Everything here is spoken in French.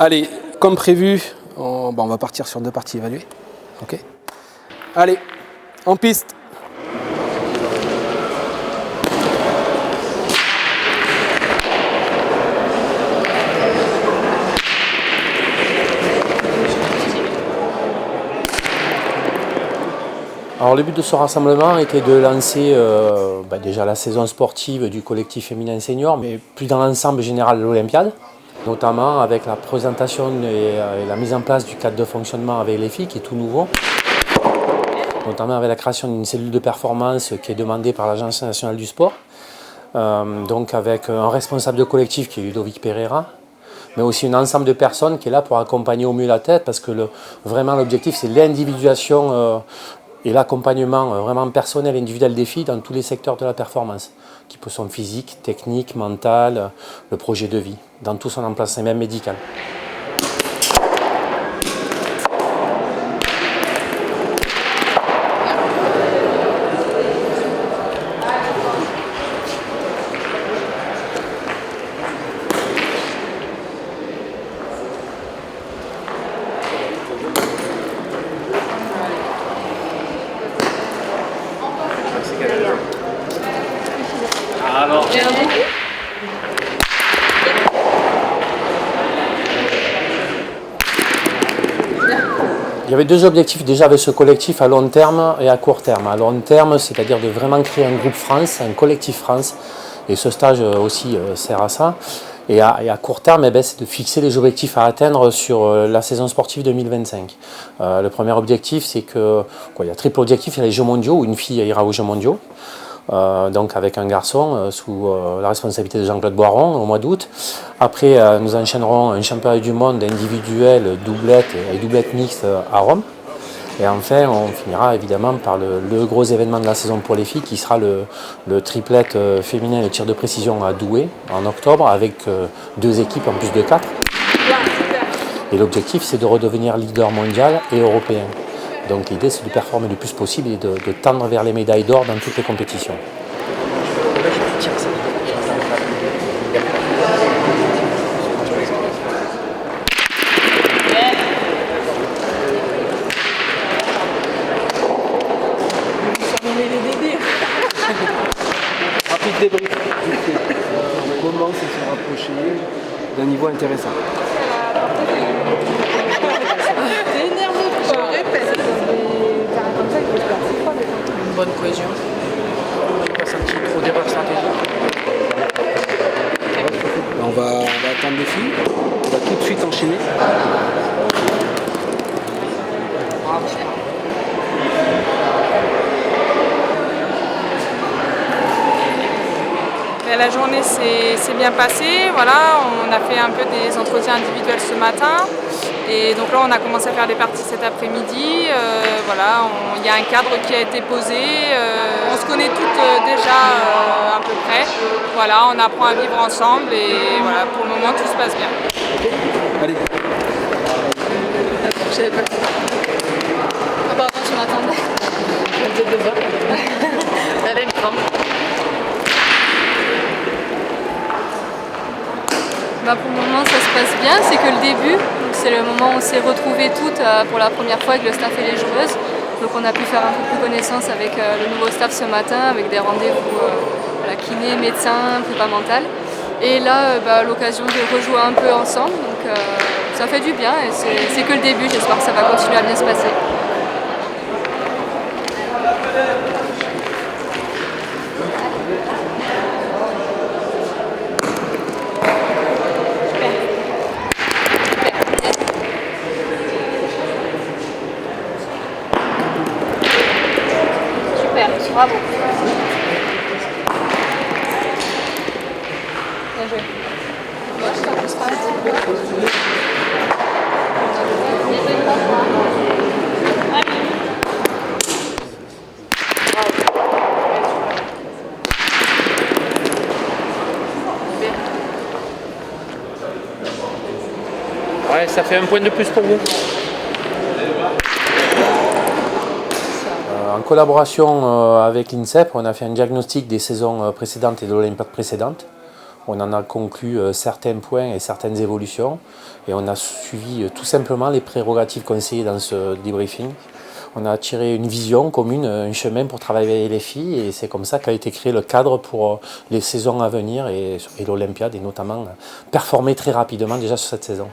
Allez, comme prévu, on va partir sur 2 parties évaluées. Ok. Allez, en piste. Alors le but de ce rassemblement était de lancer déjà la saison sportive du collectif féminin senior, mais plus dans l'ensemble général de l'Olympiade, notamment avec la présentation et la mise en place du cadre de fonctionnement avec les filles qui est tout nouveau, notamment avec la création d'une cellule de performance qui est demandée par l'Agence nationale du sport, donc avec un responsable de collectif qui est Ludovic Pereira, mais aussi un ensemble de personnes qui est là pour accompagner au mieux la tête, parce que vraiment l'objectif c'est l'individuation et l'accompagnement vraiment personnel et individuel des filles dans tous les secteurs de la performance, qui peut être physique, technique, mental, le projet de vie, dans tout son emplacement, même médical. Alors. Il y avait 2 objectifs déjà avec ce collectif à long terme et à court terme. À long terme, c'est-à-dire de vraiment créer un groupe France, un collectif France, et ce stage aussi sert à ça. Et à court terme, c'est de fixer les objectifs à atteindre sur la saison sportive 2025. Le premier objectif, c'est que, il y a triple objectif, il y a les Jeux mondiaux, où une fille ira aux Jeux mondiaux. Donc avec un garçon sous la responsabilité de Jean-Claude Boiron au mois d'août. Après, nous enchaînerons un championnat du monde individuel, doublette et doublette mixte à Rome. Et enfin, on finira évidemment par le gros événement de la saison pour les filles qui sera le triplette féminin et le tir de précision à Douai en octobre avec 2 équipes en plus de 4. Et l'objectif, c'est de redevenir leader mondial et européen. Donc l'idée, c'est de performer le plus possible et de tendre vers les médailles d'or dans toutes les compétitions. Rapide débrief. Comment c'est se rapprocher d'un niveau intéressant. Une bonne cohésion. Pas senti trop d'erreurs stratégiques. On va attendre les filles. On va tout de suite enchaîner. La journée s'est bien passée. Voilà, on a fait un peu des entretiens individuels ce matin. Et donc là, on a commencé à faire des parties cet après-midi. Voilà, il y a un cadre qui a été posé. On se connaît toutes déjà à peu près. Voilà, on apprend à vivre ensemble et voilà, pour le moment, tout se passe bien. Allez. Je savais pas. Ah pardon, tu m'attendais. Je faisais deux heures. Avec grand. Pour le moment, ça se passe bien. C'est que le début. C'est le moment où on s'est retrouvées toutes pour la première fois avec le staff et les joueuses. Donc on a pu faire un peu plus connaissance avec le nouveau staff ce matin, avec des rendez-vous kiné, médecin, prépa mentale. Et là, l'occasion de rejouer un peu ensemble. Donc ça fait du bien et c'est que le début. J'espère que ça va continuer à bien se passer. Bravo. Bien joué. Moi, je t'en pas. Ouais, ça fait un point de plus pour vous. En collaboration avec l'INSEP, on a fait un diagnostic des saisons précédentes et de l'Olympiade précédente. On en a conclu certains points et certaines évolutions et on a suivi tout simplement les prérogatives conseillées dans ce debriefing. On a tiré une vision commune, un chemin pour travailler avec les filles et c'est comme ça qu'a été créé le cadre pour les saisons à venir et l'Olympiade et notamment performer très rapidement déjà sur cette saison.